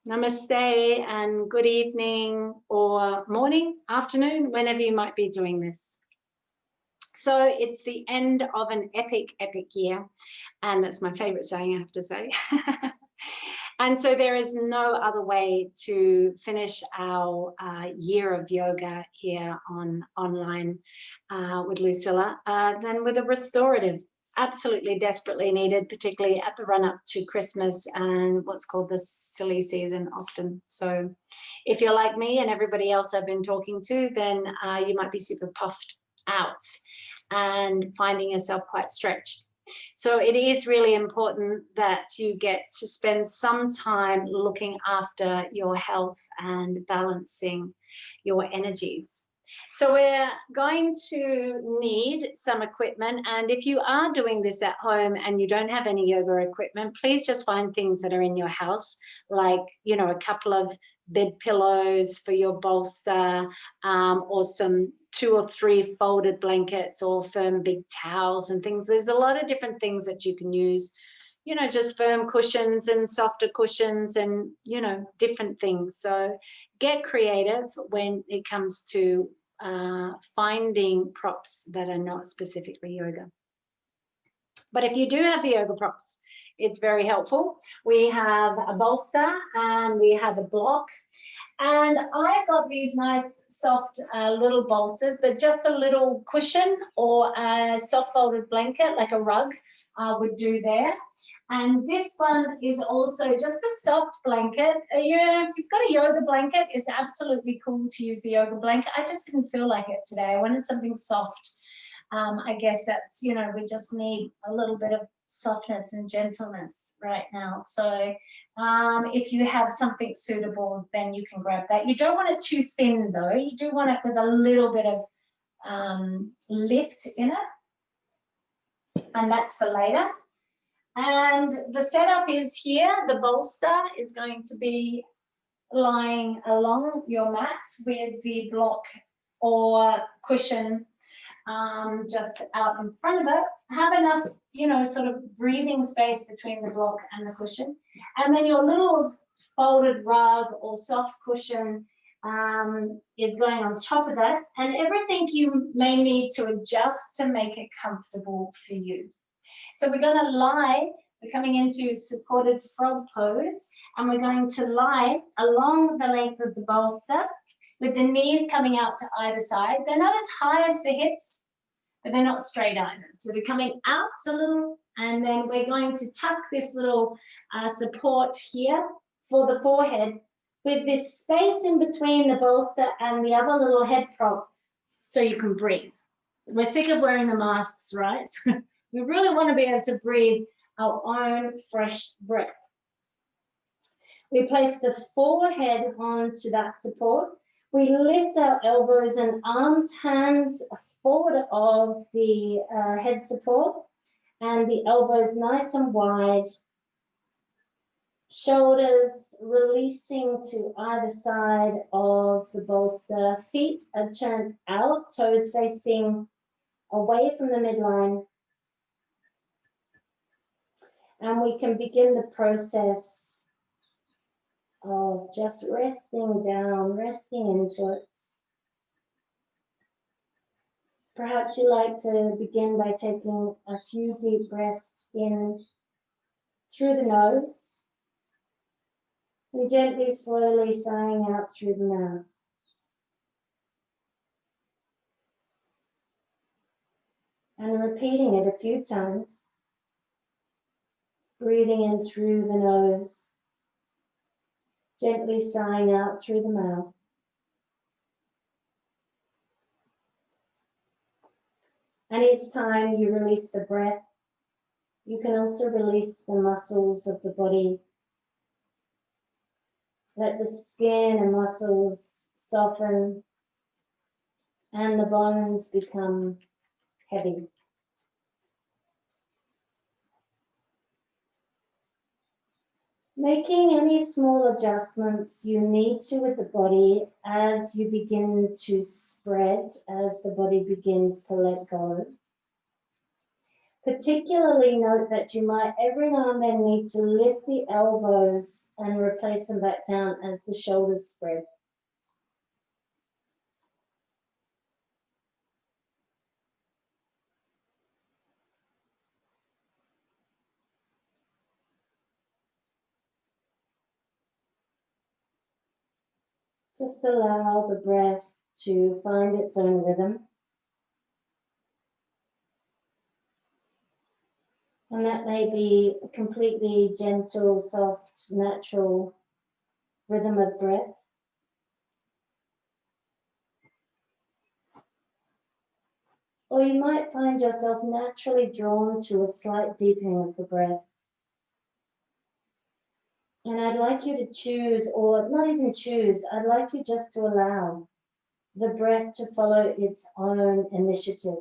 Namaste and good evening or morning, afternoon, whenever you might be doing this. So it's the end of an epic year, and that's my favorite saying, I have to say. And so there is no other way to finish our year of yoga here online with Lucilla than with a restorative. Absolutely desperately needed, particularly at the run up to Christmas and what's called the silly season often. So if you're like me and everybody else I've been talking to, then you might be super puffed out and finding yourself quite stretched. So it is really important that you get to spend some time looking after your health and balancing your energies. So we're going to need some equipment, and if you are doing this at home and you don't have any yoga equipment, please just find things that are in your house, like, you know, a couple of bed pillows for your bolster, or some 2 or 3 folded blankets or firm big towels and things. There's a lot of different things that you can use, you know, just firm cushions and softer cushions and, you know, different things. So get creative when it comes to finding props that are not specifically yoga. But if you do have the yoga props, it's very helpful. We have a bolster and we have a block. And I've got these nice soft little bolsters, but just a little cushion or a soft folded blanket, like a rug, would do there. And this one is also just a soft blanket. You know, if you've got a yoga blanket, it's absolutely cool to use the yoga blanket. I just didn't feel like it today. I wanted something soft. I guess that's, you know, we just need a little bit of softness and gentleness right now. So if you have something suitable, then you can grab that. You don't want it too thin though. You do want it with a little bit of lift in it. And that's for later. And the setup is here. The bolster is going to be lying along your mat with the block or cushion just out in front of it. Have enough, you know, sort of breathing space between the block and the cushion. And then your little folded rug or soft cushion is going on top of that. And everything you may need to adjust to make it comfortable for you. So we're going to lie, we're coming into supported frog pose, and we're going to lie along the length of the bolster with the knees coming out to either side. They're not as high as the hips, but they're not straight either. So they're coming out a little, and then we're going to tuck this little support here for the forehead with this space in between the bolster and the other little head prop so you can breathe. We're sick of wearing the masks, right? We really want to be able to breathe our own fresh breath. We place the forehead onto that support. We lift our elbows and arms, hands forward of the head support, and the elbows nice and wide. Shoulders releasing to either side of the bolster. Feet are turned out, toes facing away from the midline. And we can begin the process of just resting down, resting into it. Perhaps you like to begin by taking a few deep breaths in through the nose and gently, slowly sighing out through the mouth. And repeating it a few times. Breathing in through the nose, gently sighing out through the mouth. And each time you release the breath, you can also release the muscles of the body. Let the skin and muscles soften and the bones become heavy. Making any small adjustments you need to with the body as you begin to spread, as the body begins to let go. Particularly note that you might every now and then need to lift the elbows and replace them back down as the shoulders spread. Just allow the breath to find its own rhythm. And that may be a completely gentle, soft, natural rhythm of breath. Or you might find yourself naturally drawn to a slight deepening of the breath. And I'd like you to choose, or not even choose, I'd like you just to allow the breath to follow its own initiative.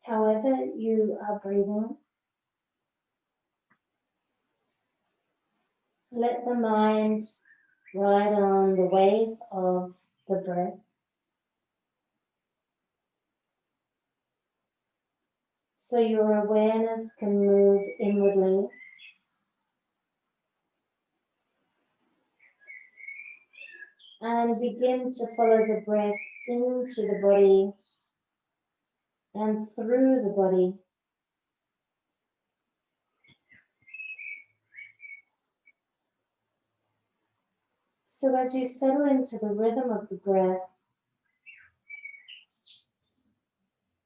However you are breathing, let the mind ride on the wave of the breath. So your awareness can move inwardly and begin to follow the breath into the body and through the body. So as you settle into the rhythm of the breath,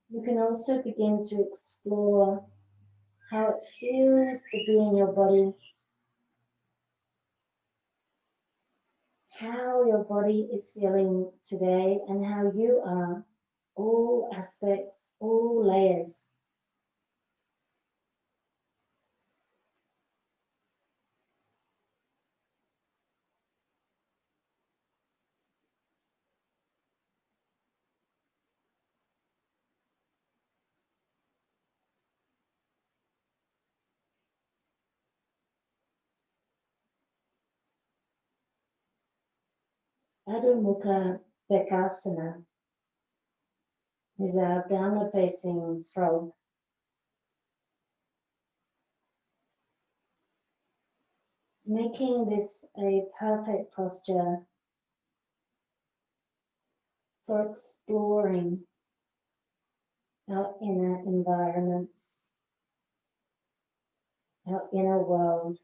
you can also begin to explore how it feels to be in your body, how your body is feeling today, and how you are, all aspects, all layers. Adho Mukha Bekasana is our downward facing frog. Making this a perfect posture for exploring our inner environments, our inner world.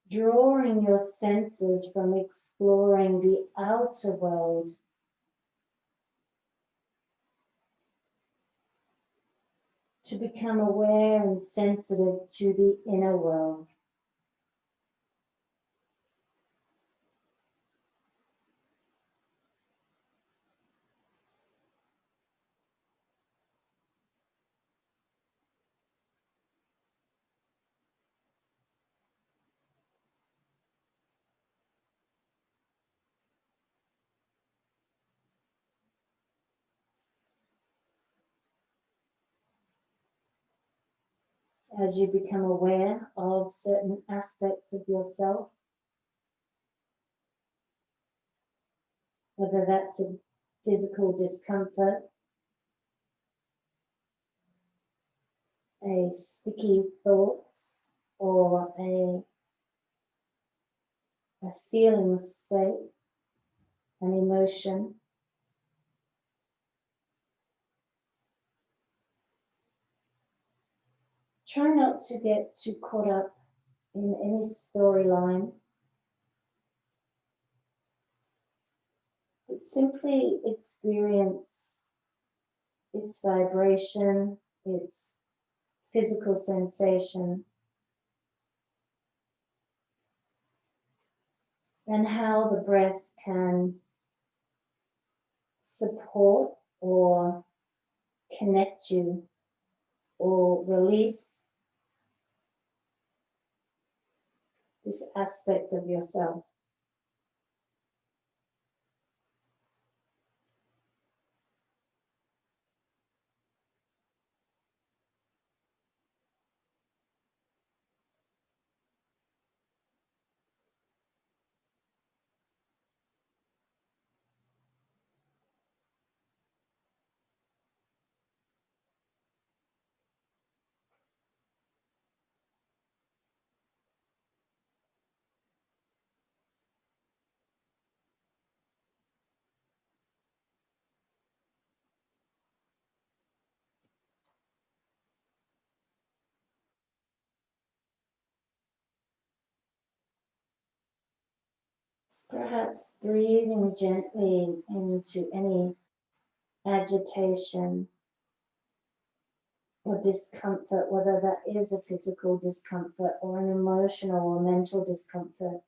Drawing your senses from exploring the outer world to become aware and sensitive to the inner world. As you become aware of certain aspects of yourself, whether that's a physical discomfort, a sticky thoughts, or a feeling state, an emotion. Try not to get too caught up in any storyline, but simply experience its vibration, its physical sensation, and how the breath can support or connect you or release this aspect of yourself. Perhaps breathing gently into any agitation or discomfort, whether that is a physical discomfort or an emotional or mental discomfort.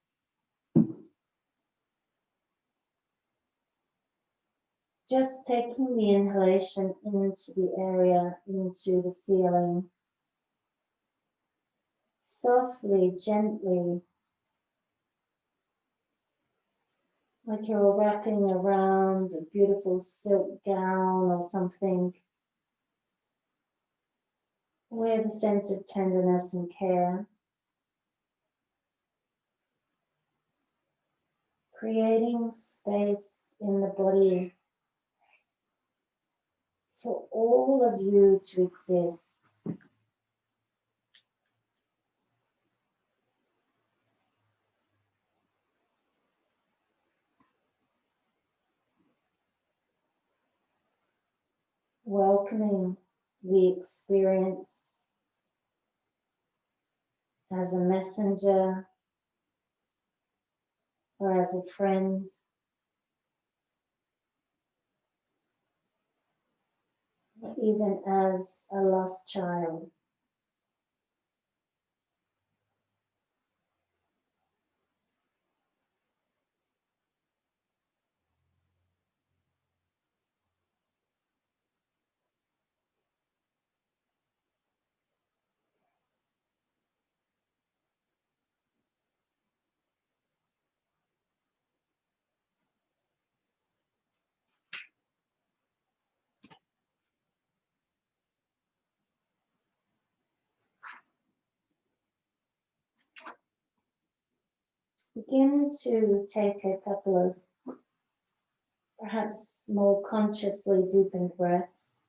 Just taking the inhalation into the area, into the feeling, softly, gently, like you're wrapping around a beautiful silk gown or something with a sense of tenderness and care, creating space in the body for all of you to exist. Welcoming the experience as a messenger or as a friend, or even as a lost child. Begin to take a couple of perhaps more consciously deepened breaths,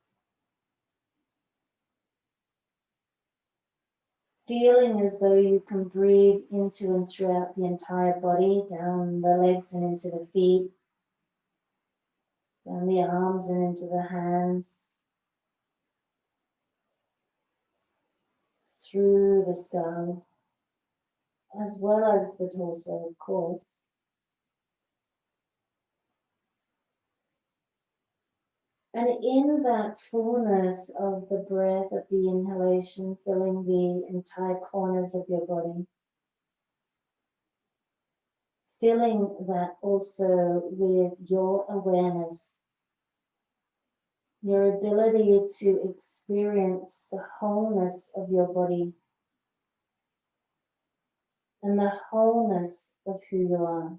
feeling as though you can breathe into and throughout the entire body, down the legs and into the feet, down the arms and into the hands, through the skull, as well as the torso, of course. And in that fullness of the breath of the inhalation, filling the entire corners of your body, filling that also with your awareness, your ability to experience the wholeness of your body and the wholeness of who you are.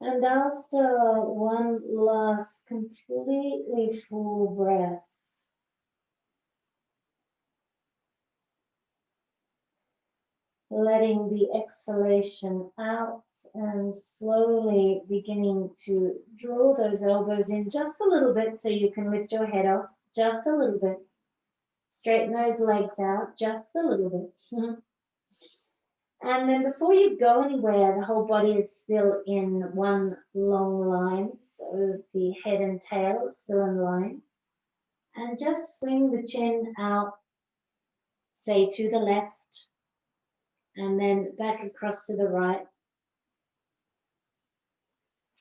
And after one last completely full breath, letting the exhalation out and slowly beginning to draw those elbows in just a little bit so you can lift your head off just a little bit. Straighten those legs out just a little bit. And then before you go anywhere, the whole body is still in one long line. So the head and tail is still in line. And just swing the chin out, say to the left, and then back across to the right,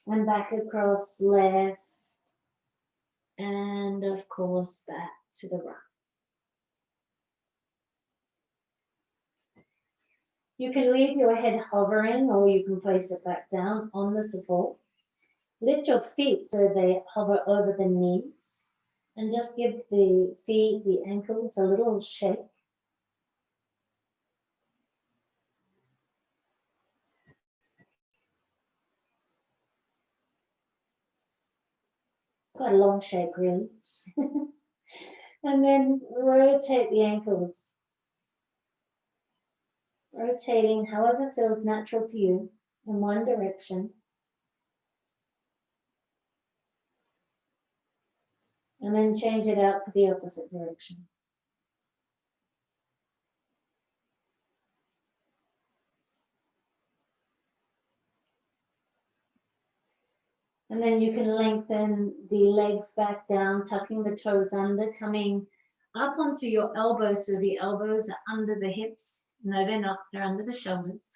and back across left, and of course back. to the right. You can leave your head hovering, or you can place it back down on the support. Lift your feet so they hover over the knees, and just give the feet, the ankles, a little shake. Quite a long shake, really. And then rotate the ankles. Rotating however feels natural for you in one direction. And then change it out for the opposite direction. And then you can lengthen the legs back down, tucking the toes under, coming up onto your elbows so the elbows are under the hips. No, they're not, they're under the shoulders.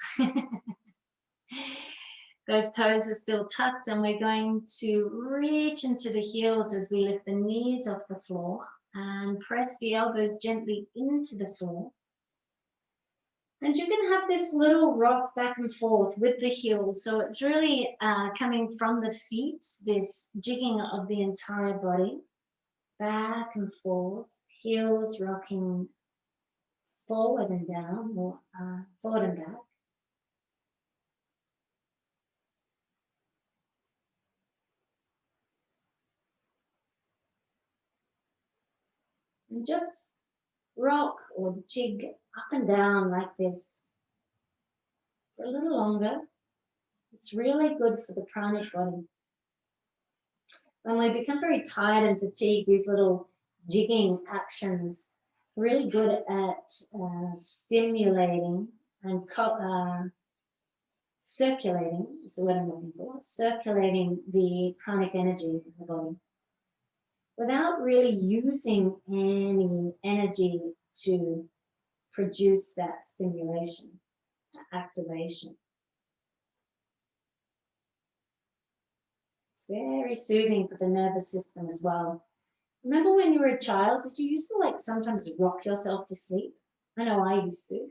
Those toes are still tucked, and we're going to reach into the heels as we lift the knees off the floor and press the elbows gently into the floor. And you can have this little rock back and forth with the heels. So it's really coming from the feet, this jigging of the entire body, back and forth, heels rocking forward and down, or forward and back. And just rock or jig up and down like this for a little longer. It's really good for the pranic body. When we become very tired and fatigued, these little jigging actions are really good at stimulating and circulating, is the word I'm looking for, circulating the pranic energy in the body without really using any energy to produce that stimulation, that activation. It's very soothing for the nervous system as well. Remember when you were a child, did you used to like sometimes rock yourself to sleep? I know I used to.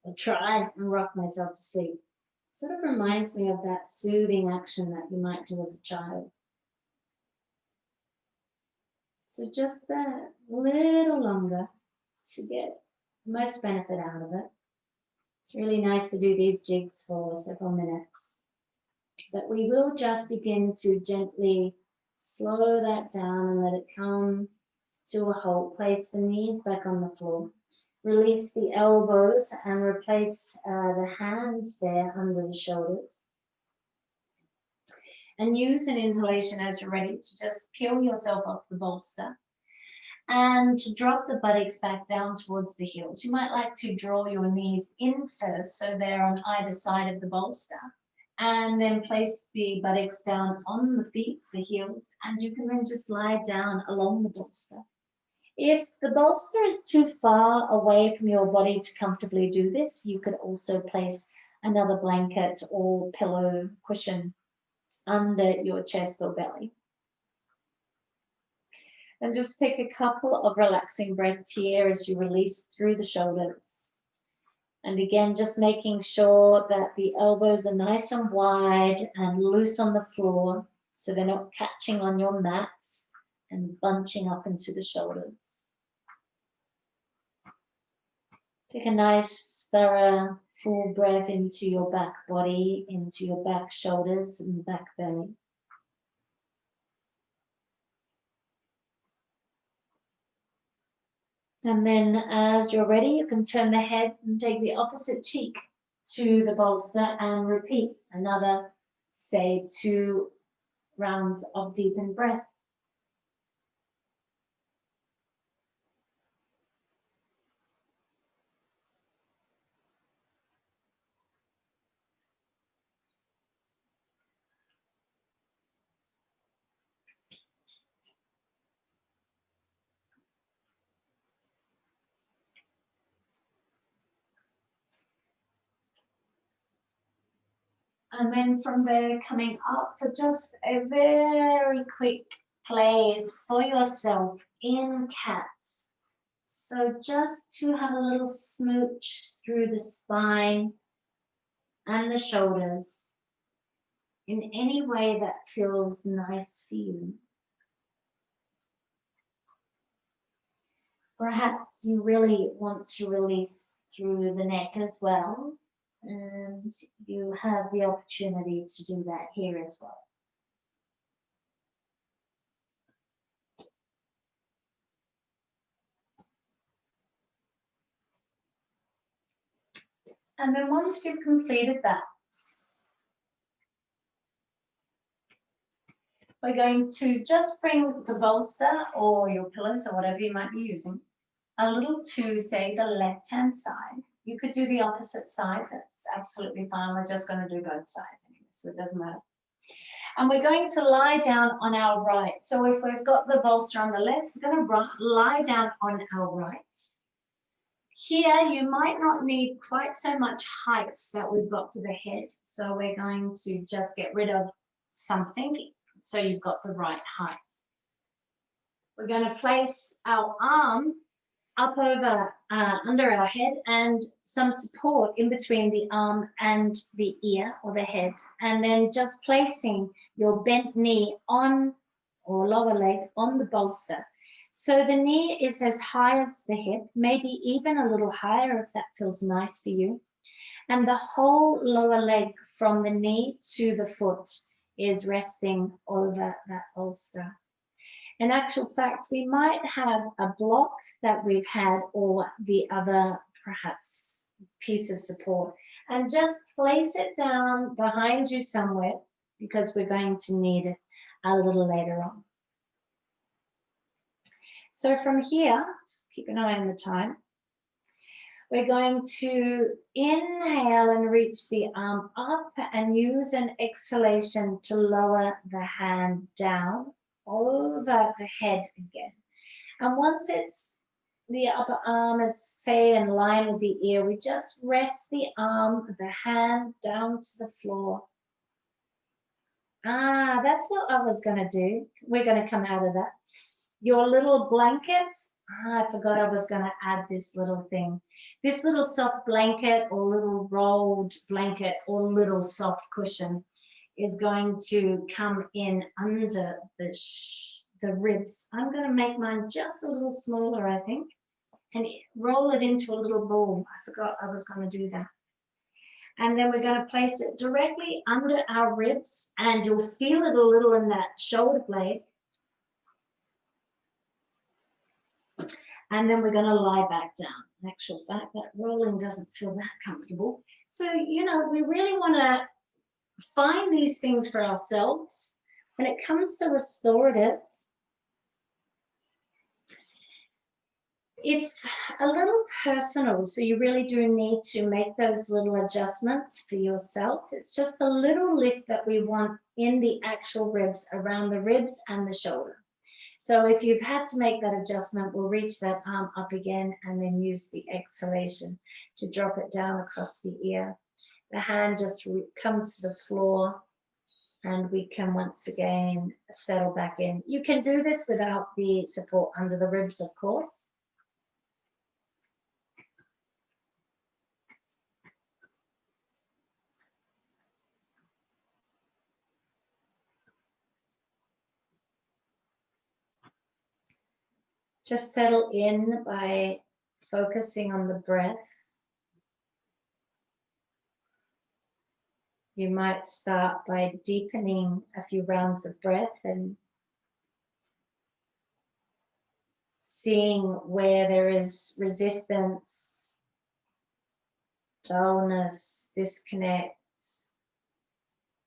I'd try and rock myself to sleep. It sort of reminds me of that soothing action that you might do as a child. So just a little longer to get the most benefit out of it. It's really nice to do these jigs for several minutes. But we will just begin to gently slow that down and let it come to a halt. Place the knees back on the floor. Release the elbows and replace the hands there under the shoulders. And use an inhalation as you're ready to just peel yourself off the bolster and to drop the buttocks back down towards the heels. You might like to draw your knees in first so they're on either side of the bolster, and then place the buttocks down on the feet, the heels, and you can then just lie down along the bolster. If the bolster is too far away from your body to comfortably do this, you could also place another blanket or pillow cushion under your chest or belly. And just take a couple of relaxing breaths here as you release through the shoulders. And again, just making sure that the elbows are nice and wide and loose on the floor so they're not catching on your mats and bunching up into the shoulders. Take a nice, thorough, full breath into your back body, into your back shoulders and back belly. And then as you're ready, you can turn the head and take the opposite cheek to the bolster and repeat another, say, 2 rounds of deepened breath. And then from there, coming up for just a very quick play for yourself in cats. So just to have a little smooch through the spine and the shoulders in any way that feels nice for you. Perhaps you really want to release through the neck as well, and you have the opportunity to do that here as well. And then once you've completed that, we're going to just bring the bolster or your pillows or whatever you might be using a little to, say, the left-hand side. You could do the opposite side. That's absolutely fine. We're just going to do both sides anyway, so it doesn't matter. And we're going to lie down on our right. So if we've got the bolster on the left, we're going to lie down on our right. Here, you might not need quite so much height that we've got for the head. So we're going to just get rid of something so you've got the right height. We're going to place our arm up over under our head and some support in between the arm and the ear or the head, and then just placing your bent knee on or lower leg on the bolster. So the knee is as high as the hip, maybe even a little higher if that feels nice for you. And the whole lower leg from the knee to the foot is resting over that bolster. In actual fact, we might have a block that we've had or the other perhaps piece of support, and just place it down behind you somewhere because we're going to need it a little later on. So from here, just keep an eye on the time. We're going to inhale and reach the arm up and use an exhalation to lower the hand down over the head again. And once it's the upper arm is, say, in line with the ear, we just rest the arm, the hand down to the floor. That's what I was going to do. We're going to come out of that. Your little blankets, I forgot I was going to add this little thing. This little soft blanket or little rolled blanket or little soft cushion is going to come in under the ribs. I'm going to make mine just a little smaller, I think, and roll it into a little ball. I forgot I was going to do that. And then we're going to place it directly under our ribs, and you'll feel it a little in that shoulder blade. And then we're going to lie back down. In actual fact, that rolling doesn't feel that comfortable. So, you know, we really want to find these things for ourselves. When it comes to restorative, it's a little personal, so you really do need to make those little adjustments for yourself. It's just a little lift that we want in the actual ribs, around the ribs and the shoulder. So if you've had to make that adjustment, we'll reach that arm up again and then use the exhalation to drop it down across the ear. The hand just comes to the floor and we can once again settle back in. You can do this without the support under the ribs, of course. Just settle in by focusing on the breath. You might start by deepening a few rounds of breath and seeing where there is resistance, dullness, disconnect,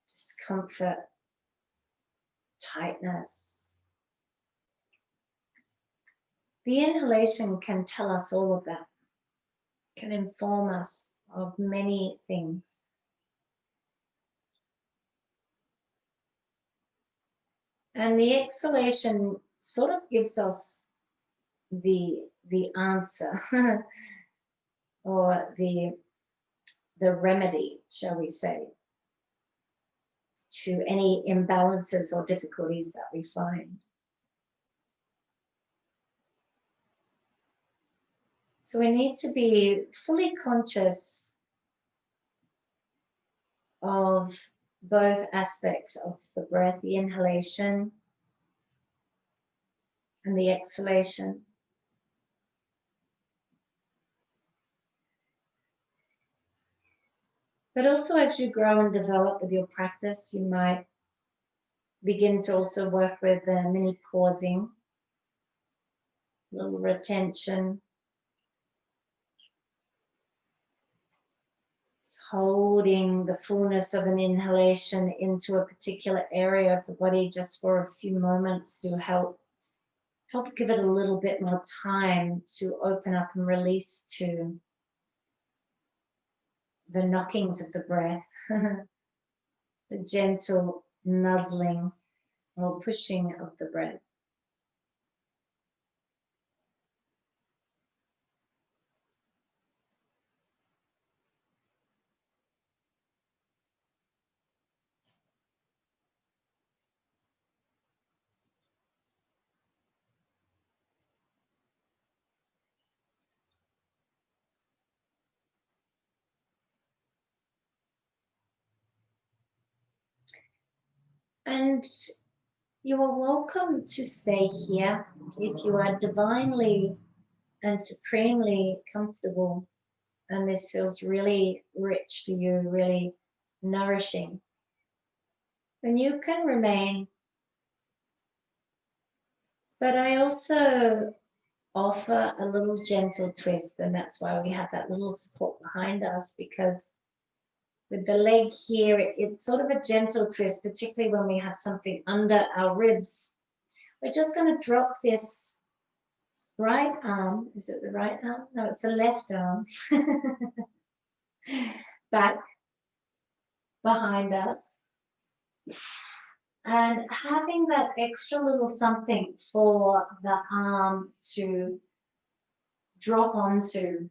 discomfort, tightness. The inhalation can tell us all of that, can inform us of many things. And the exhalation sort of gives us the answer or the remedy, shall we say, to any imbalances or difficulties that we find. So we need to be fully conscious of both aspects of the breath, the inhalation and the exhalation. But also as you grow and develop with your practice, you might begin to also work with mini pausing, little retention, holding the fullness of an inhalation into a particular area of the body just for a few moments to help give it a little bit more time to open up and release to the knockings of the breath, the gentle nuzzling or pushing of the breath. And you are welcome to stay here if you are divinely and supremely comfortable and this feels really rich for you, really nourishing. Then you can remain. But I also offer a little gentle twist, and that's why we have that little support behind us, because with the leg here, it's sort of a gentle twist, particularly when we have something under our ribs. We're just going to drop this right arm. Is it the right arm? No, it's the left arm. Back behind us. And having that extra little something for the arm to drop onto.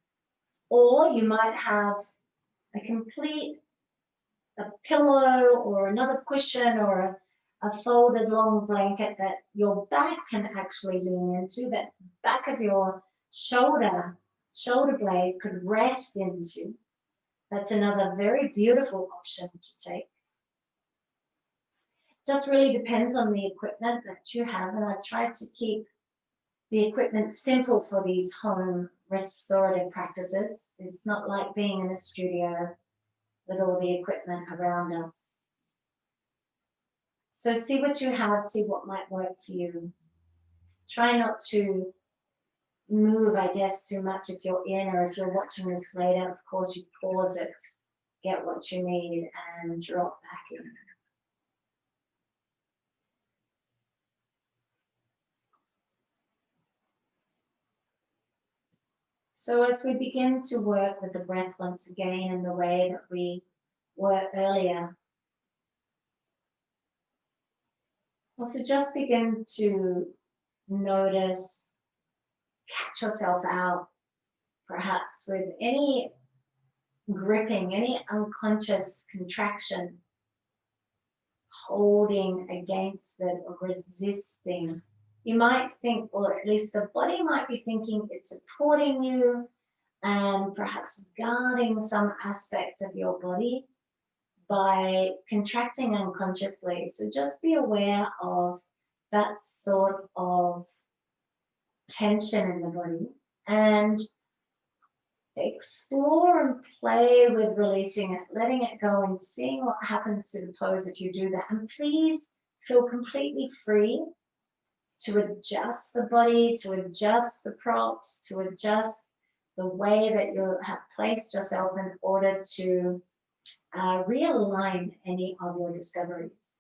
Or you might have a pillow or another cushion or a folded long blanket that your back can actually lean into, that back of your shoulder blade could rest into. That's another very beautiful option to take. Just really depends on the equipment that you have, and I try to keep the equipment simple for these home restorative practices. It's not like being in a studio with all the equipment around us. So see what you have, see what might work for you. Try not to move, I guess, too much if you're in, or if you're watching this later, of course you pause it, get what you need, and drop back in. So as we begin to work with the breath once again in the way that we were earlier, also just begin to notice, catch yourself out, perhaps with any gripping, any unconscious contraction, holding against it or resisting. You might think, or at least the body might be thinking it's supporting you and perhaps guarding some aspects of your body by contracting unconsciously. So just be aware of that sort of tension in the body and explore and play with releasing it, letting it go and seeing what happens to the pose if you do that. And please feel completely free to adjust the body, to adjust the props, to adjust the way that you have placed yourself in order to realign any of your discoveries.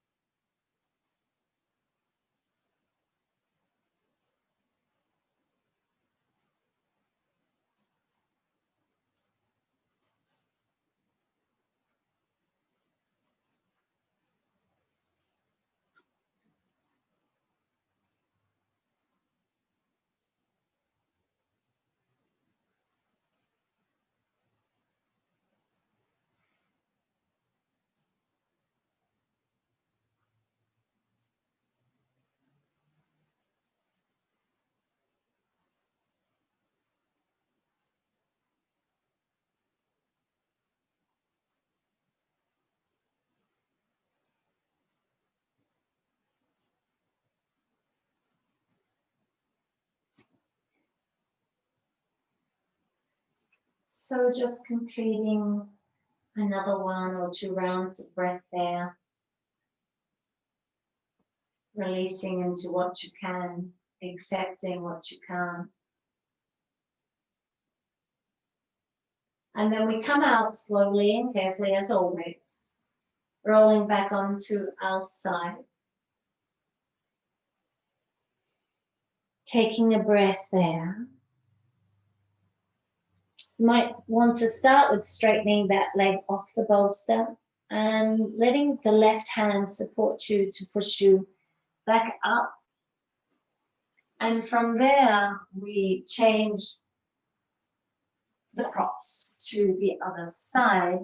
So just completing another 1 or 2 rounds of breath there. Releasing into what you can, accepting what you can't. And then we come out slowly and carefully as always, rolling back onto our side. Taking a breath there. You might want to start with straightening that leg off the bolster and letting the left hand support you to push you back up. And from there, we change the props to the other side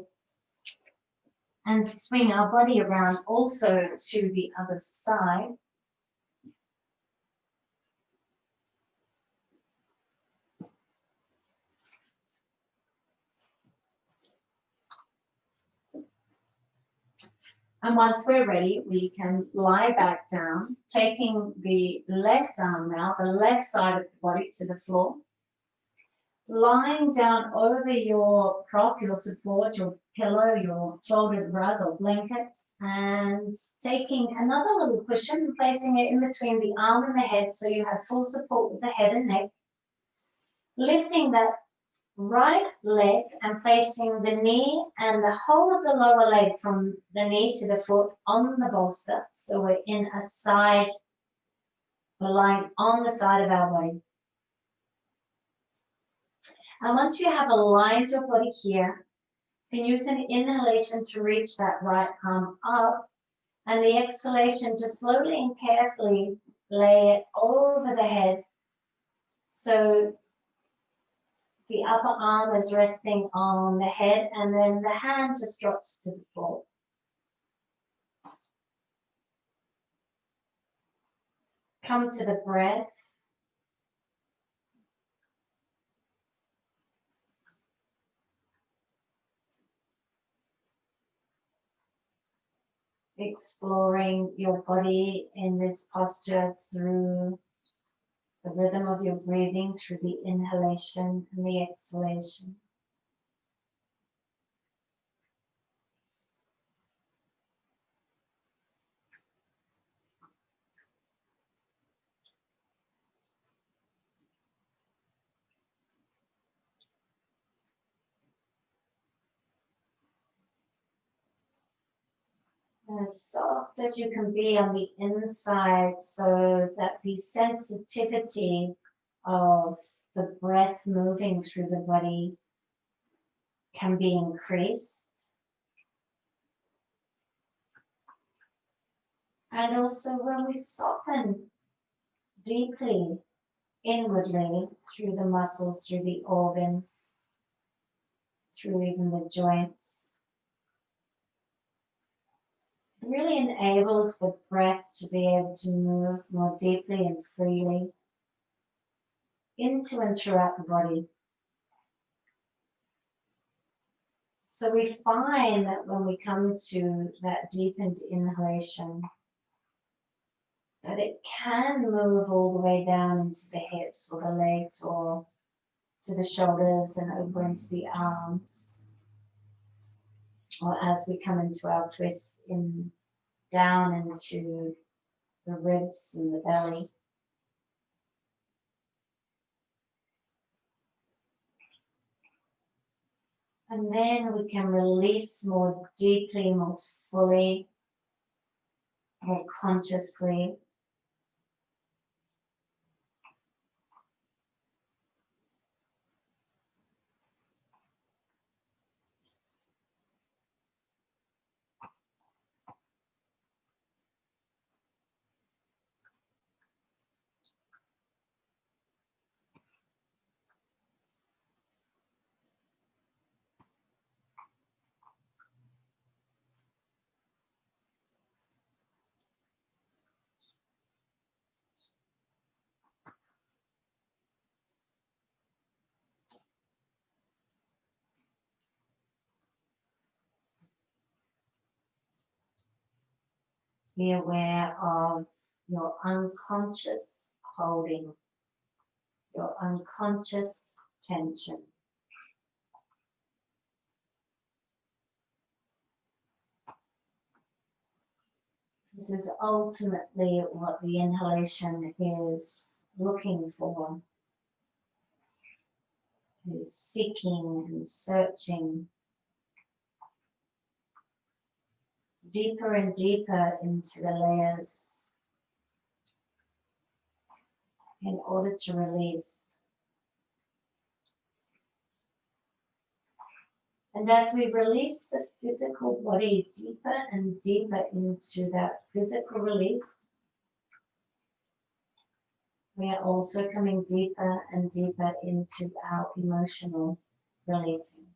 and swing our body around also to the other side. And once we're ready, we can lie back down, taking the left arm now, the left side of the body to the floor. Lying down over your prop, your support, your pillow, your folded rug or blankets, and taking another little cushion and placing it in between the arm and the head so you have full support with the head and neck. Lifting that right leg and placing the knee and the whole of the lower leg from the knee to the foot on the bolster. So we're in a side, we're lying on the side of our body. And once you have aligned your body here, you can use an inhalation to reach that right arm up, and the exhalation to slowly and carefully lay it over the head. So the upper arm is resting on the head, and then the hand just drops to the floor. Come to the breath. Exploring your body in this posture through the rhythm of your breathing, through the inhalation and the exhalation. As soft as you can be on the inside so that the sensitivity of the breath moving through the body can be increased. And also when we soften deeply inwardly through the muscles, through the organs, through even the joints, really enables the breath to be able to move more deeply and freely into and throughout the body. So we find that when we come to that deepened inhalation, that it can move all the way down into the hips or the legs or to the shoulders and over into the arms. Or as we come into our twist in down into the ribs and the belly. And then we can release more deeply, more fully, more consciously. Be aware of your unconscious holding, your unconscious tension. This is ultimately what the inhalation is looking for, is seeking and searching deeper and deeper into the layers in order to release. And as we release the physical body deeper and deeper into that physical release, we are also coming deeper and deeper into our emotional releasing.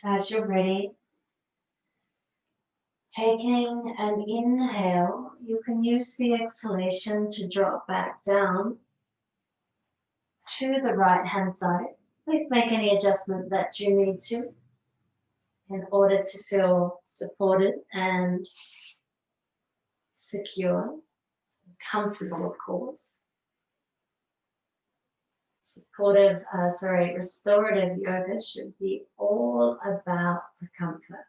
As you're ready, taking an inhale, you can use the exhalation to drop back down to the right hand side. Please make any adjustment that you need to in order to feel supported and secure, comfortable, of course. Restorative yoga should be all about the comfort.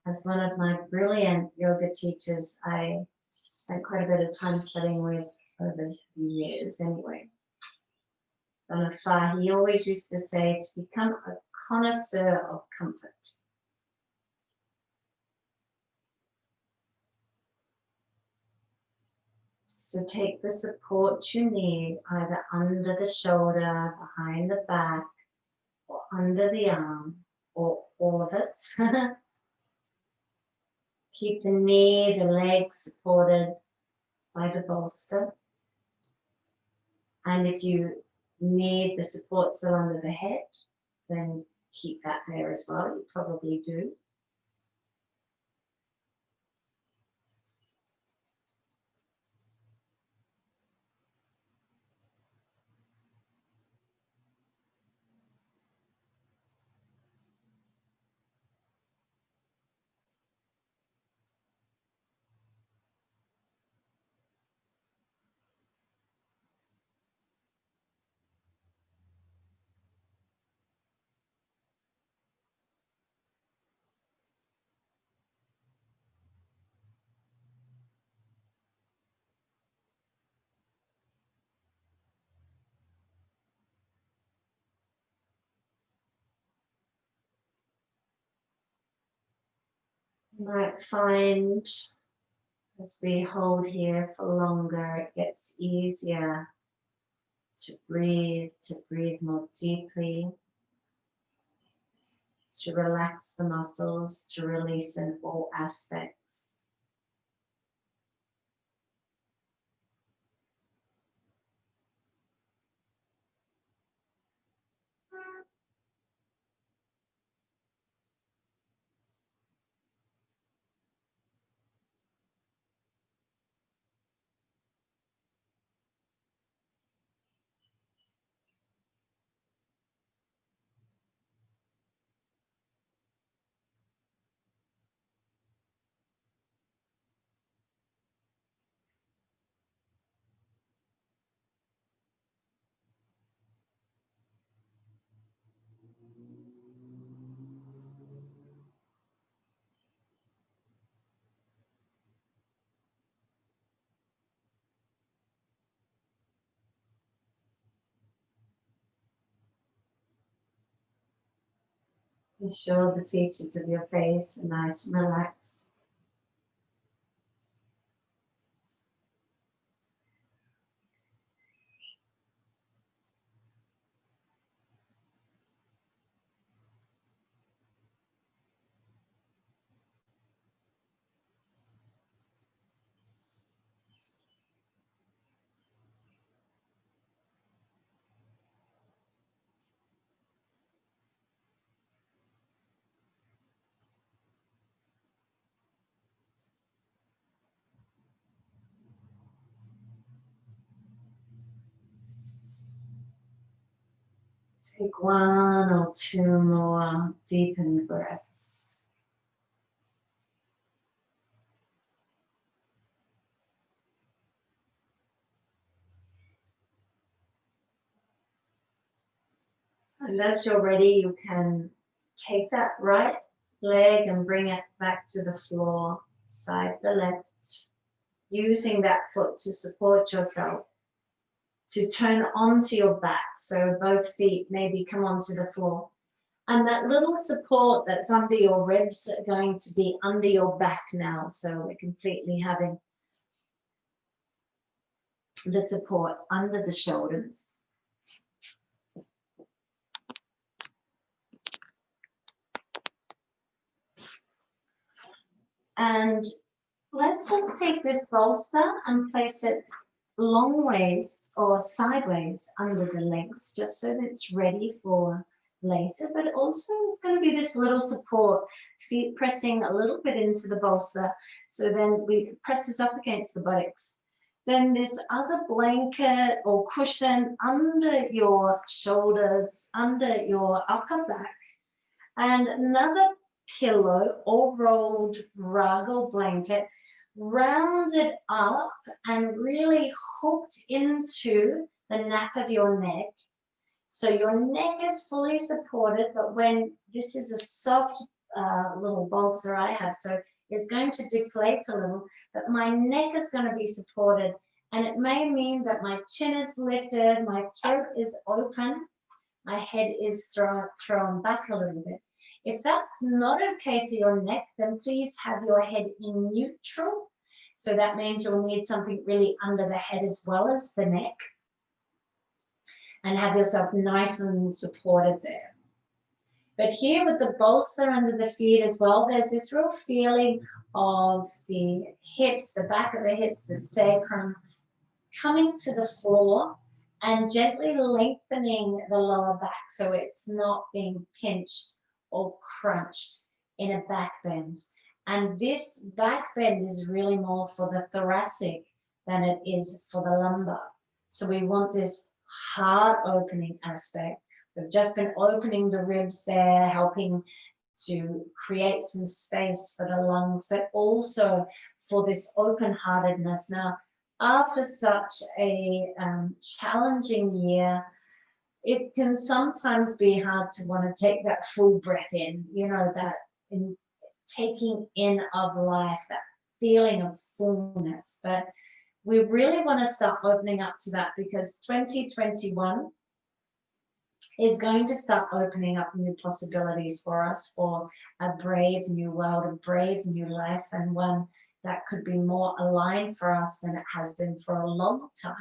As one of my brilliant yoga teachers I spent quite a bit of time studying with over the years anyway, Donna Farr, he always used to say to become a connoisseur of comfort. So take the support you need either under the shoulder, behind the back, or under the arm, or all of it. Keep the knee, the leg supported by the bolster. And if you need the support still under the head, then keep that there as well. You probably do. You might find as we hold here for longer, it gets easier to breathe more deeply, to relax the muscles, to release in all aspects. Be sure the features of your face are nice and relaxed. Take one or two more deepened breaths. And as you're ready, you can take that right leg and bring it back to the floor, side the left, using that foot to support yourself, to turn onto your back, so both feet maybe come onto the floor. And that little support that's under your ribs are going to be under your back now, so we're completely having the support under the shoulders. And let's just take this bolster and place it long ways or sideways under the legs, just so that it's ready for later. But also it's going to be this little support, feet pressing a little bit into the bolster, so then we presses up against the buttocks. Then this other blanket or cushion under your shoulders, under your upper back, and another pillow or rolled rug or blanket rounded up and really hooked into the nape of your neck. So your neck is fully supported, but when this is a soft little bolster I have, so it's going to deflate a little, but my neck is going to be supported, and it may mean that my chin is lifted, my throat is open, my head is thrown back a little bit. If that's not okay for your neck, then please have your head in neutral. So that means you'll need something really under the head as well as the neck. And have yourself nice and supported there. But here with the bolster under the feet as well, there's this real feeling of the hips, the back of the hips, the sacrum, coming to the floor and gently lengthening the lower back so it's not being pinched or crunched in a back bend. And this back bend is really more for the thoracic than it is for the lumbar. So we want this heart opening aspect. We've just been opening the ribs there, helping to create some space for the lungs, but also for this open-heartedness. Now, after such a challenging year, it can sometimes be hard to want to take that full breath in, that taking in of life, that feeling of fullness. But we really want to start opening up to that, because 2021 is going to start opening up new possibilities for us, for a brave new world, a brave new life, and one that could be more aligned for us than it has been for a long time.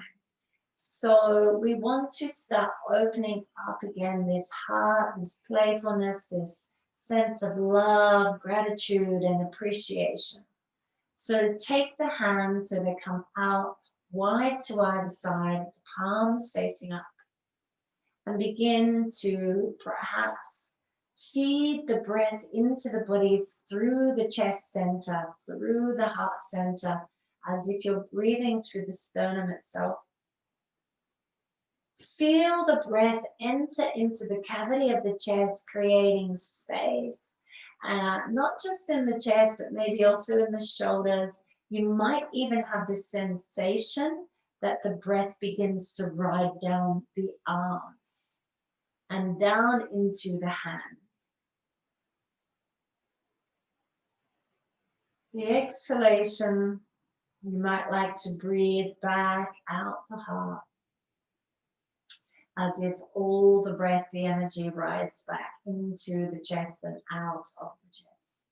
So we want to start opening up again this heart, this playfulness, this sense of love, gratitude, and appreciation. So take the hands so they come out wide to either side, the palms facing up, and begin to perhaps feed the breath into the body through the chest center, through the heart center, as if you're breathing through the sternum itself. Feel the breath enter into the cavity of the chest, creating space, not just in the chest, but maybe also in the shoulders. You might even have this sensation that the breath begins to ride down the arms and down into the hands. The exhalation, you might like to breathe back out the heart, as if all the breath, the energy rides back into the chest and out of the chest.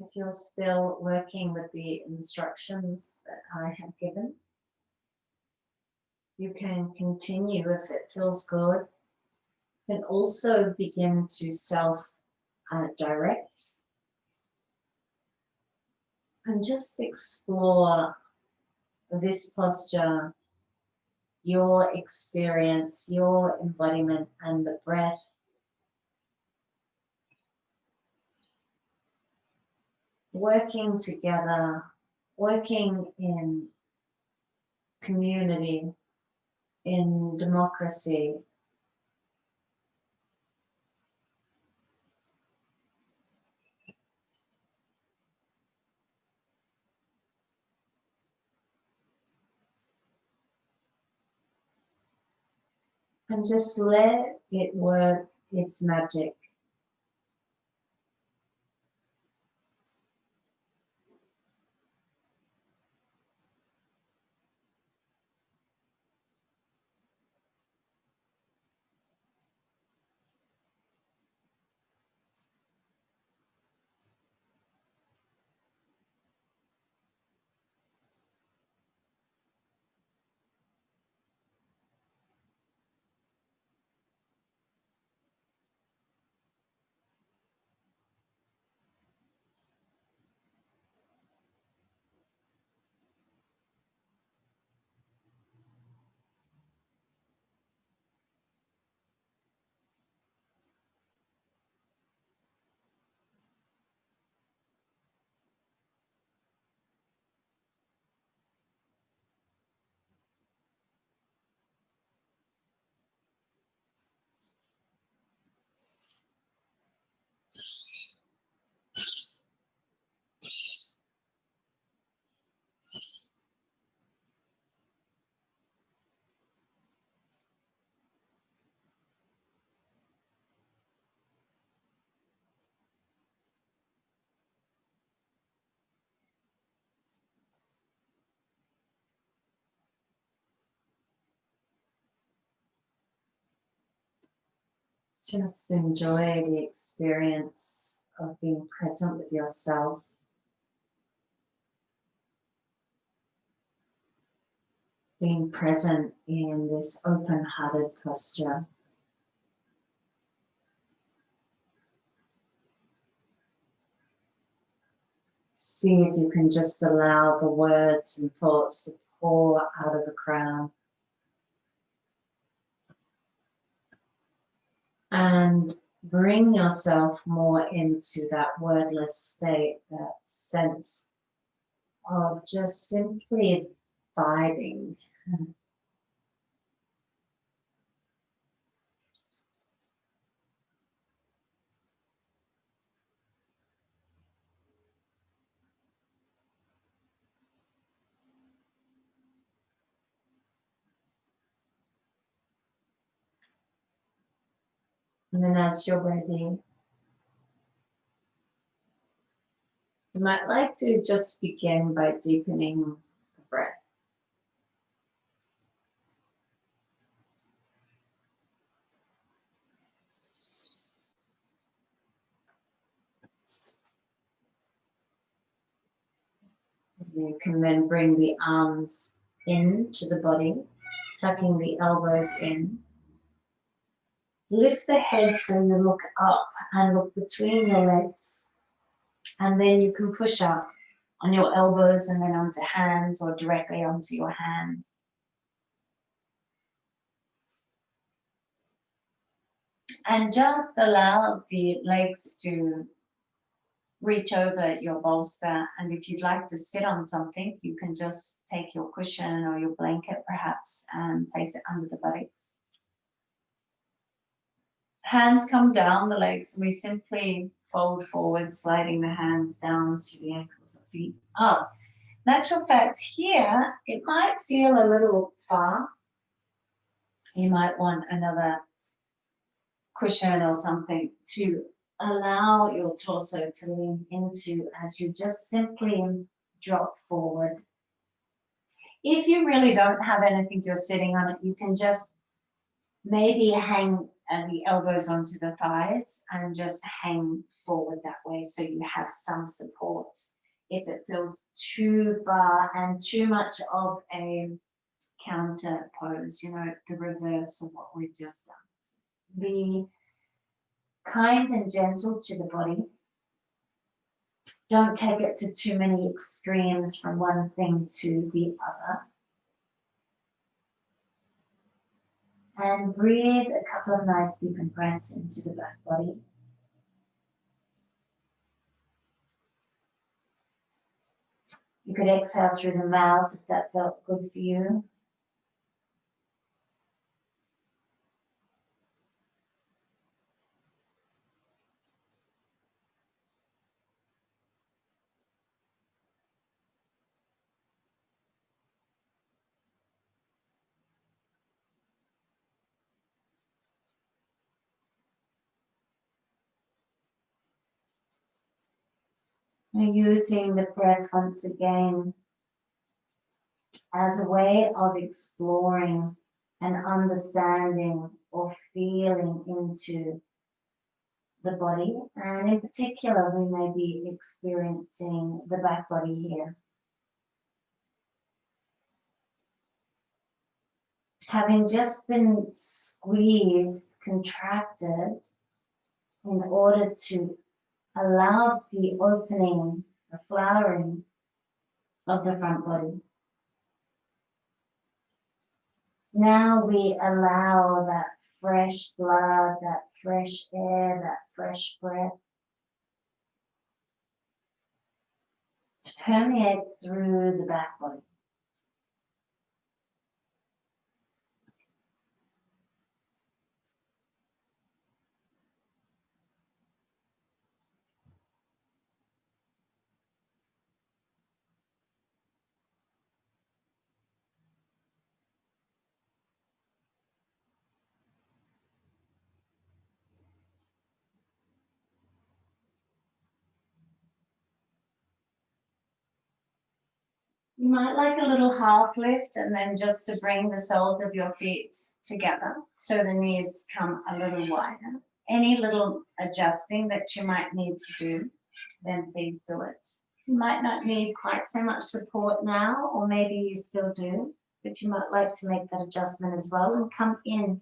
If you're still working with the instructions that I have given, you can continue if it feels good. You can also begin to self-direct and just explore this posture, your experience, your embodiment, and the breath. Working together, working in community, in democracy. And just let it work its magic. Just enjoy the experience of being present with yourself. Being present in this open-hearted posture. See if you can just allow the words and thoughts to pour out of the crown. And bring yourself more into that wordless state, that sense of just simply vibing. And then as you're ready, you might like to just begin by deepening the breath. You can then bring the arms into the body, tucking the elbows in. Lift the head so you look up and look between your legs. And then you can push up on your elbows and then onto hands or directly onto your hands. And just allow the legs to reach over your bolster. And if you'd like to sit on something, you can just take your cushion or your blanket perhaps and place it under the buttocks. Hands come down the legs, and we simply fold forward, sliding the hands down to the ankles or feet up. Natural fact here, it might feel a little far. You might want another cushion or something to allow your torso to lean into as you just simply drop forward. If you really don't have anything you're sitting on it, you can just maybe hang the elbows onto the thighs and just hang forward that way so you have some support. If it feels too far and too much of a counter pose, you know, the reverse of what we've just done. Be kind and gentle to the body. Don't take it to too many extremes from one thing to the other. And breathe a couple of nice deep breaths into the back body. You could exhale through the mouth if that felt good for you. And using the breath once again as a way of exploring and understanding or feeling into the body. And in particular, we may be experiencing the back body here. Having just been squeezed, contracted, in order to allow the opening, the flowering of the front body. Now we allow that fresh blood, that fresh air, that fresh breath to permeate through the back body. You might like a little half lift and then just to bring the soles of your feet together so the knees come a little wider. Any little adjusting that you might need to do, then please do it. You might not need quite so much support now, or maybe you still do, but you might like to make that adjustment as well and come in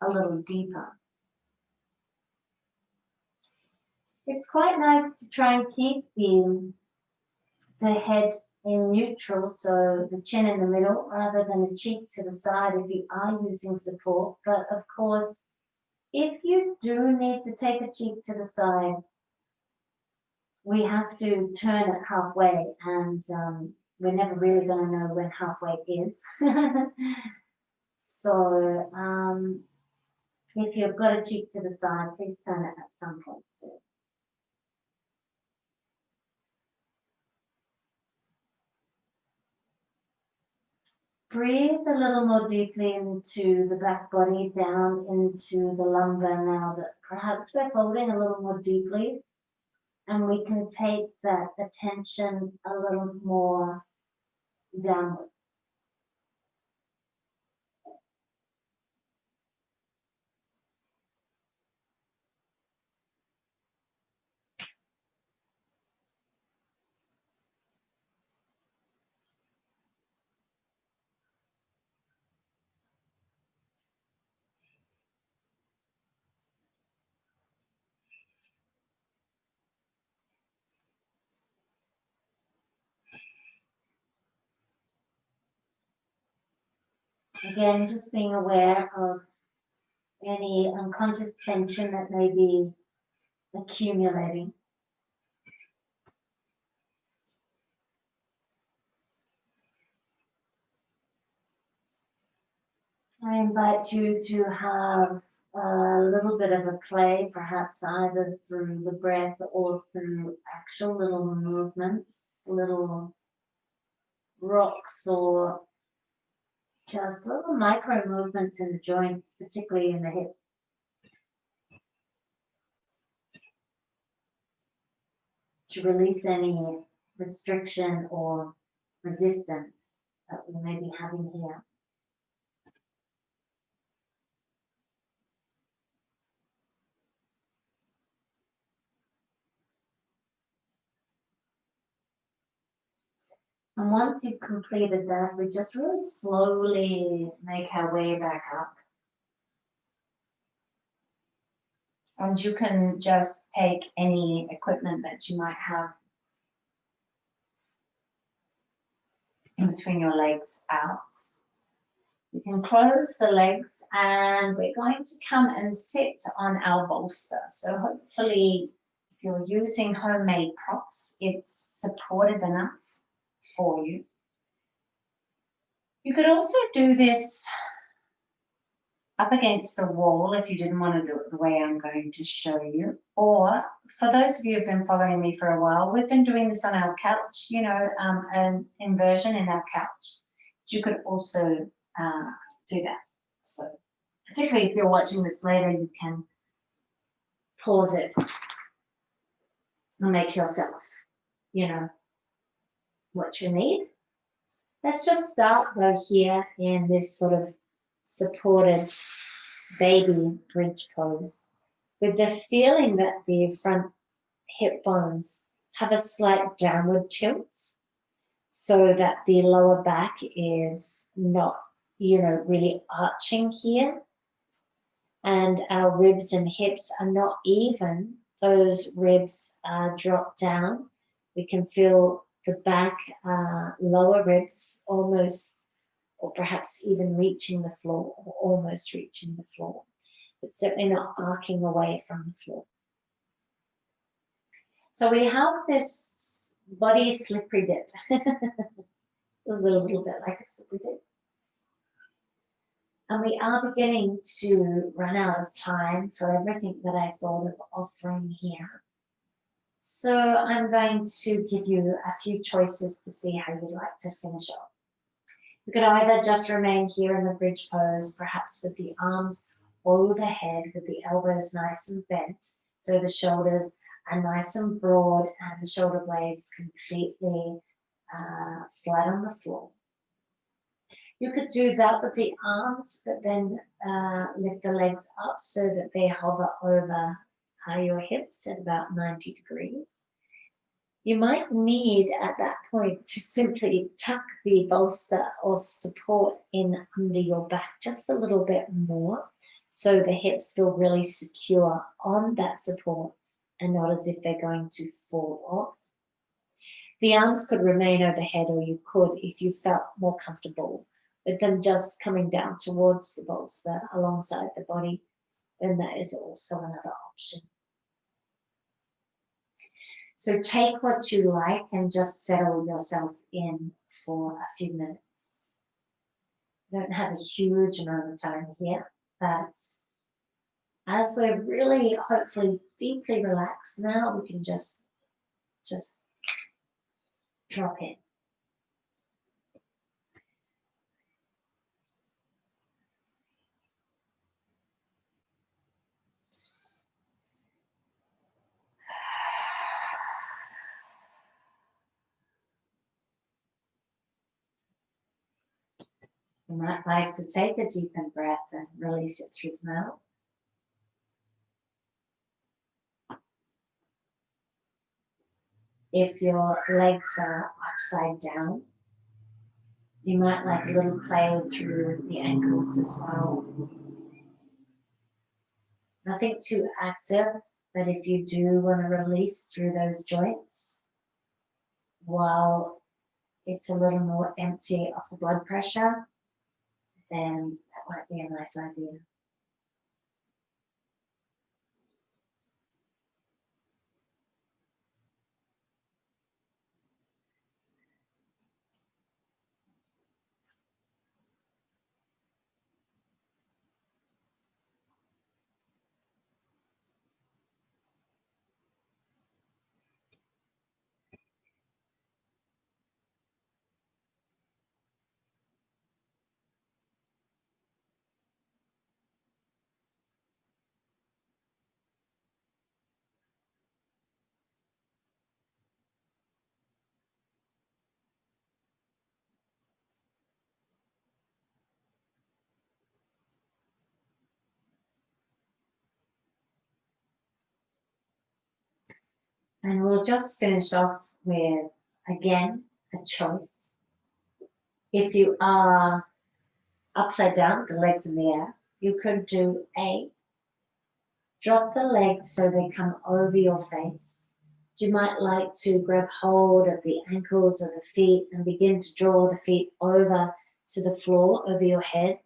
a little deeper. It's quite nice to try and keep the head in neutral, so the chin in the middle rather than a cheek to the side if you are using support. But of course, if you do need to take a cheek to the side, we have to turn it halfway, and we're never really going to know when halfway is. So if you've got a cheek to the side, please turn it at some point too. Breathe a little more deeply into the back body, down into the lumbar now that perhaps we're folding a little more deeply, and we can take that attention a little more downward. Again, just being aware of any unconscious tension that may be accumulating. I invite you to have a little bit of a play, perhaps either through the breath or through actual little movements, little rocks or just little micro movements in the joints, particularly in the hip. To release any restriction or resistance that we may be having here. And once you've completed that, we just really slowly make our way back up. And you can just take any equipment that you might have in between your legs out. You can close the legs and we're going to come and sit on our bolster. So hopefully, if you're using homemade props, it's supportive enough for you. You could also do this up against the wall if you didn't want to do it the way I'm going to show you. Or for those of you who've been following me for a while, we've been doing this on our couch, you know, an inversion in our couch. You could also do that. So particularly if you're watching this later, you can pause it and make yourself, you know, what you need. Let's just start though here in this sort of supported baby bridge pose with the feeling that the front hip bones have a slight downward tilt so that the lower back is not, you know, really arching here. And our ribs and hips are not even. Those ribs are dropped down. We can feel the back lower ribs almost, or perhaps even reaching the floor, or almost reaching the floor, but certainly not arcing away from the floor. So we have this body slippery dip. This is a little bit like a slippery dip. And we are beginning to run out of time for everything that I thought of offering here. So I'm going to give you a few choices to see how you'd like to finish off. You could either just remain here in the bridge pose, perhaps with the arms overhead, with the elbows nice and bent, so the shoulders are nice and broad and the shoulder blades completely flat on the floor. You could do that with the arms, but then lift the legs up so that they hover over your hips at about 90 degrees. You might need at that point to simply tuck the bolster or support in under your back just a little bit more so the hips feel really secure on that support and not as if they're going to fall off. The arms could remain overhead, or you could, if you felt more comfortable with them just coming down towards the bolster alongside the body, then that is also another option. So take what you like and just settle yourself in for a few minutes. You don't have a huge amount of time here, but as we're really hopefully deeply relaxed now, we can just drop in. You might like to take a deep breath and release it through the mouth. If your legs are upside down, you might like a little play through the ankles as well. Nothing too active, but if you do want to release through those joints, while it's a little more empty of the blood pressure, then that might be a nice idea. And we'll just finish off with, again, a choice. If you are upside down with the legs in the air, you could do a drop the legs so they come over your face. You might like to grab hold of the ankles or the feet and begin to draw the feet over to the floor, over your head.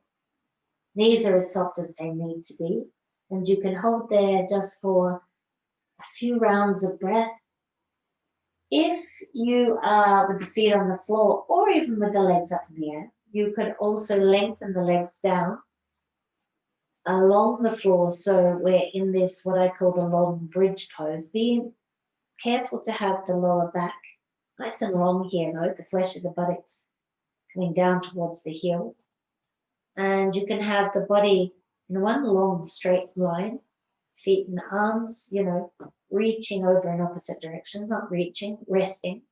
Knees are as soft as they need to be. And you can hold there just for a few rounds of breath. If you are with the feet on the floor or even with the legs up in the air, you could also lengthen the legs down along the floor. So we're in this, what I call the long bridge pose. Be careful to have the lower back nice and long here, though, the flesh of the buttocks coming down towards the heels. And you can have the body in one long straight line, feet and arms, reaching over in opposite directions, not reaching, resting.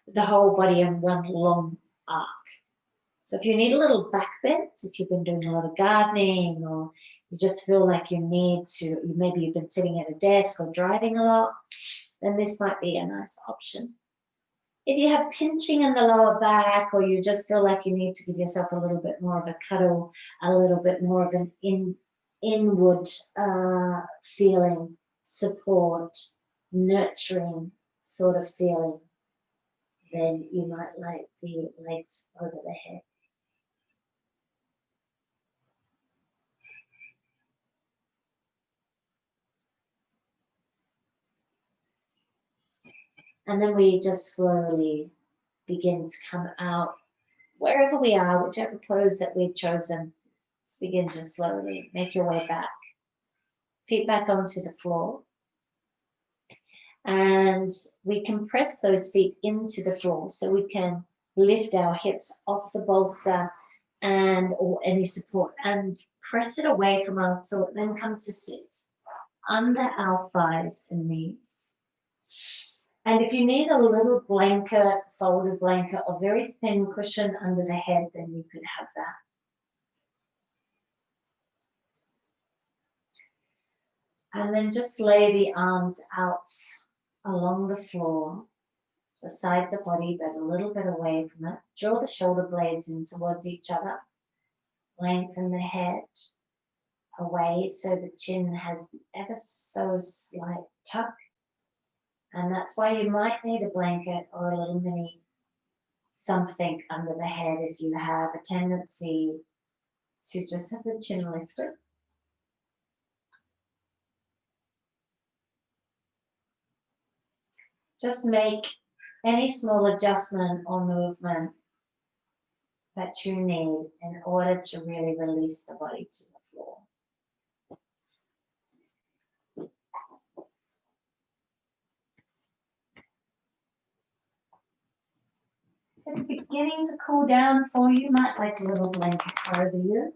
The whole body in one long arc. So if you need a little back bend, if you've been doing a lot of gardening or you just feel like you need to, maybe you've been sitting at a desk or driving a lot, then this might be a nice option. If you have pinching in the lower back or you just feel like you need to give yourself a little bit more of a cuddle, a little bit more of an inward feeling, support, nurturing sort of feeling, then you might like the legs over the head. And then we just slowly begin to come out wherever we are, whichever pose that we've chosen. Just begin to slowly make your way back. Feet back onto the floor. And we can press those feet into the floor so we can lift our hips off the bolster or any support and press it away from us so it then comes to sit under our thighs and knees. And if you need a little blanket, folded blanket, or very thin cushion under the head, then you could have that. And then just lay the arms out along the floor, beside the body, but a little bit away from it. Draw the shoulder blades in towards each other. Lengthen the head away so the chin has ever so slight tuck. And that's why you might need a blanket or a little mini something under the head if you have a tendency to just have the chin lifted. Just make any small adjustment or movement that you need in order to really release the body to the floor. If it's beginning to cool down for you, might like a little blanket over you.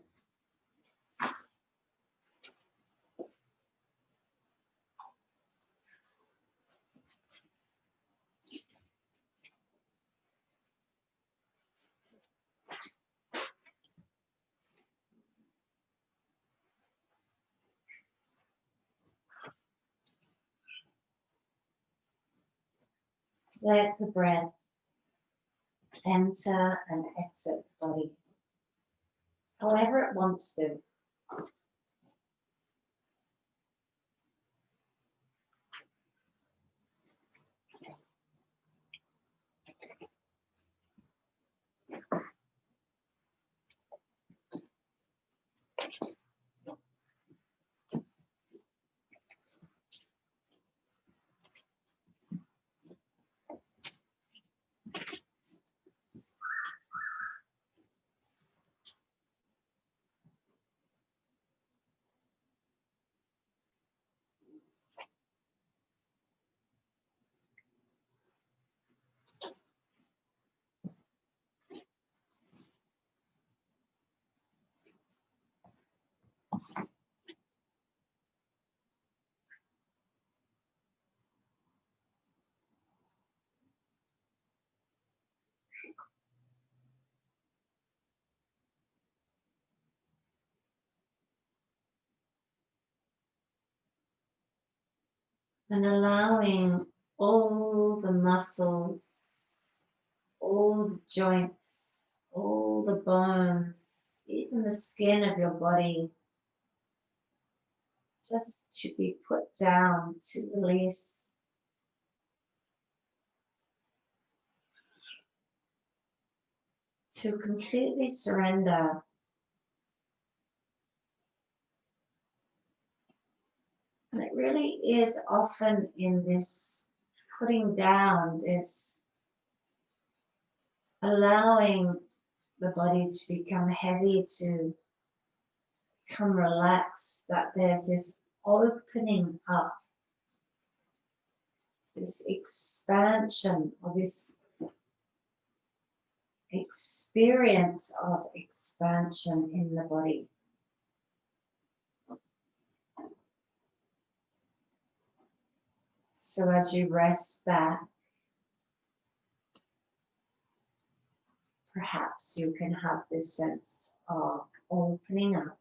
Let the breath enter and exit the body, however it wants to. And allowing all the muscles all the joints, all the bones, even the skin of your body just to be put down, to release. To completely surrender. And it really is often in this putting down, this allowing the body to become heavy, to become relaxed, that there's this opening up, this expansion, or this experience of expansion in the body. So as you rest back, perhaps you can have this sense of opening up.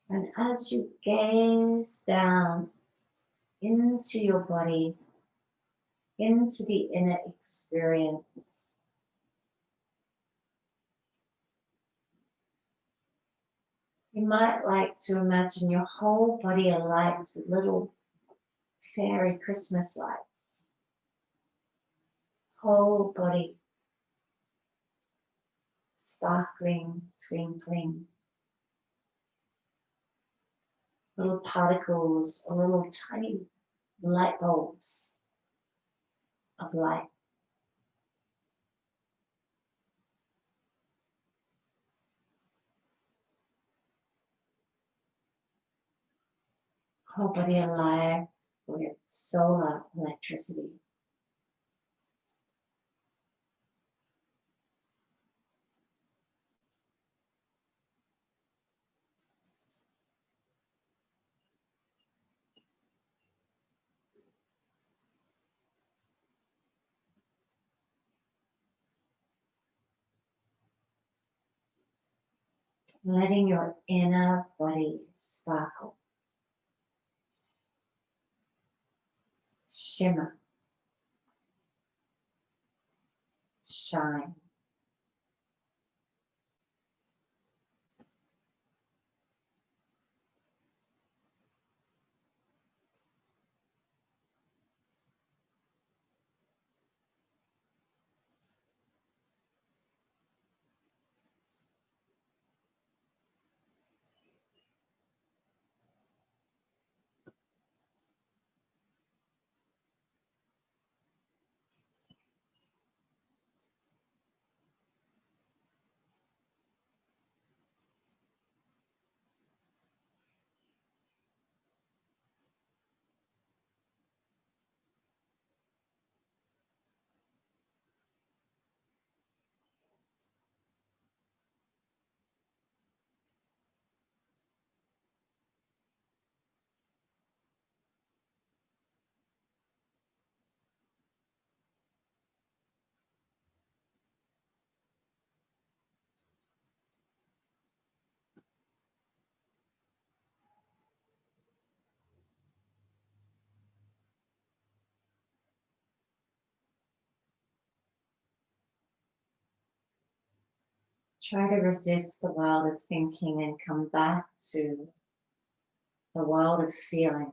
And as you gaze down into your body, into the inner experience, you might like to imagine your whole body alight with little fairy Christmas lights. Whole body sparkling, twinkling. Little particles or little tiny light bulbs of light. Whole body alive with solar electricity. Letting your inner body sparkle, shimmer, shine. Try to resist the world of thinking and come back to the world of feeling.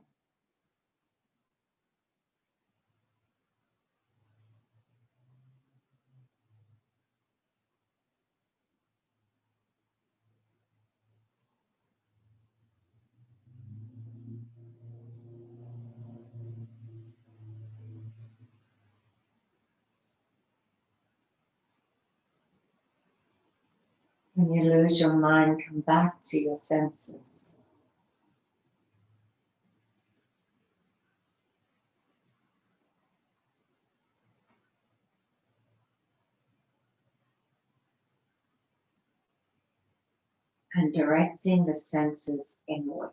When you lose your mind, come back to your senses. And directing the senses inward.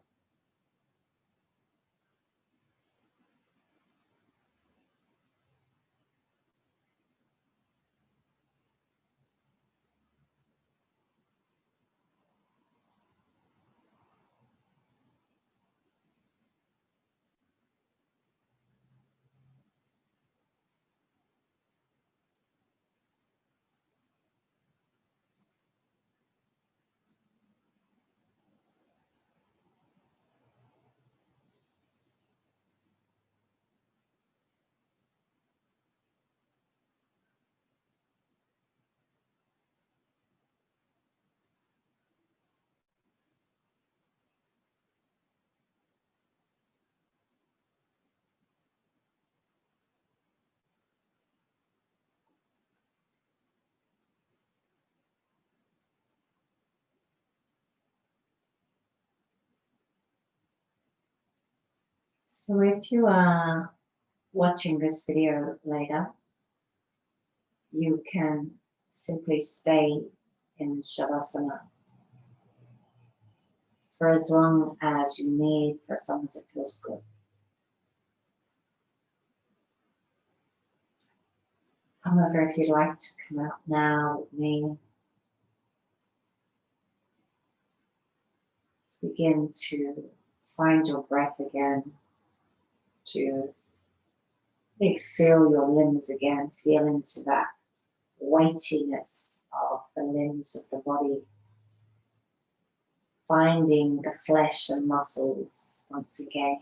So if you are watching this video later, you can simply stay in Shavasana for as long as you need, for as long as it feels good. However, if you'd like to come out now with me, let's begin to find your breath again, to really feel your limbs again, feel into that weightiness of the limbs of the body, finding the flesh and muscles once again,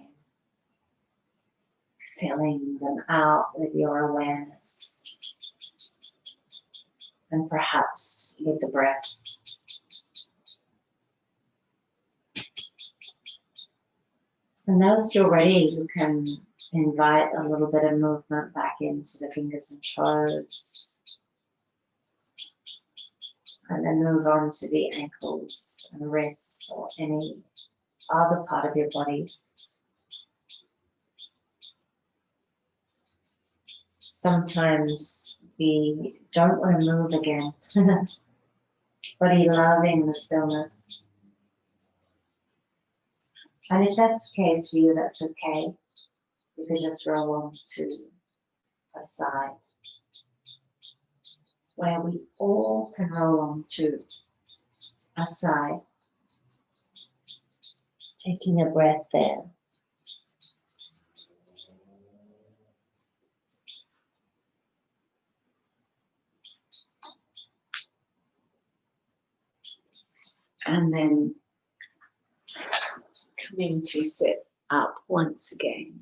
filling them out with your awareness, and perhaps with the breath. And as you're ready, you can invite a little bit of movement back into the fingers and toes, and then move on to the ankles and wrists or any other part of your body. Sometimes we don't want to move again, body loving the stillness. And if that's the case for you, that's okay. You can just roll on to a side, where we all can roll on to a side, taking a breath there. And then coming to sit up once again.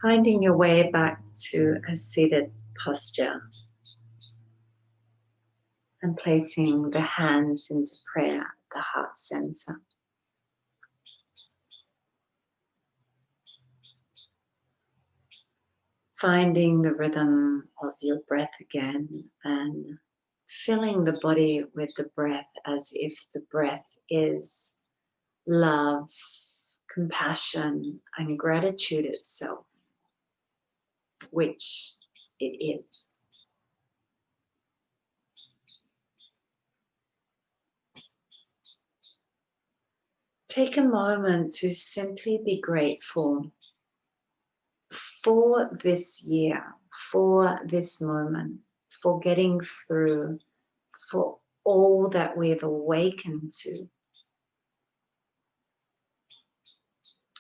Finding your way back to a seated posture and placing the hands into prayer at the heart center. Finding the rhythm of your breath again and filling the body with the breath as if the breath is love, compassion, and gratitude itself, which it is. Take a moment to simply be grateful for this year, for this moment, for getting through, for all that we've awakened to.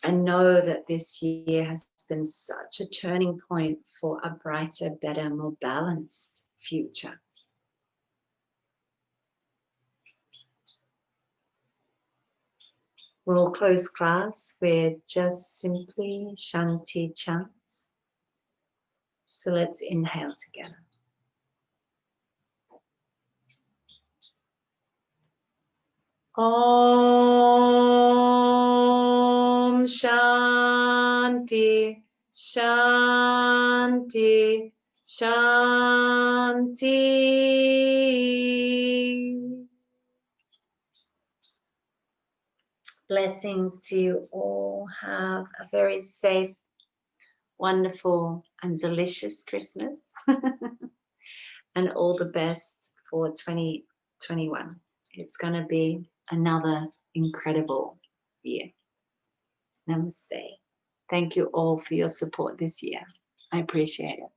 And know that this year has been such a turning point for a brighter, better, more balanced future. We'll close class with just simply Shanti chants. So let's inhale together. Om Shanti, Shanti, Shanti. Blessings to you all. Have a very safe, wonderful, and delicious Christmas. And all the best for 2021. It's going to be another incredible year. Namaste. Thank you all for your support this year. I appreciate it.